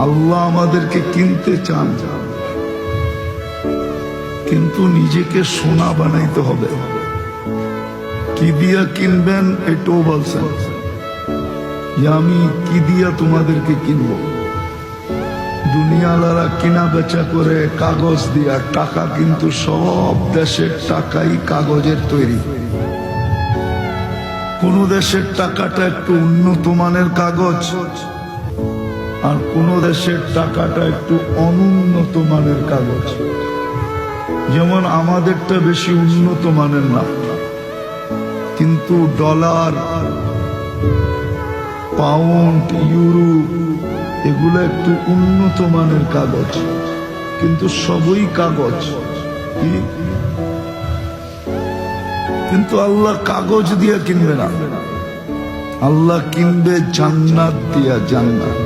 আল্লাহ আমাদেরকে কিনতে চান, কিন্তু নিজেকে সোনা বানাইতে হবে। কি দিয়া কিনবেন এটাও বলছেন যে আমি কি দিয়া তোমাদেরকে কিনব। দুনিয়ালারা কিনা বেচা করে কাগজ দিয়া, টাকা কিন্তু সব দেশের টাকাই কাগজের তৈরি। কোন দেশের টাকাটা একটু উন্নত মানের কাগজ, আর কোন দেশের টাকাটা একটু অনুন্নত মানের কাগজ। যেমন আমাদেরটা বেশি উন্নত মানের না, কিন্তু ডলার, পাউন্ড, ইউরো এগুলো একটু উন্নত মানের কাগজ, কিন্তু সবই কাগজ। কিন্তু আল্লাহ কাগজ দিয়া কিনবে না, আল্লাহ কিনবে জান্নাত দিয়া, জান্নাত।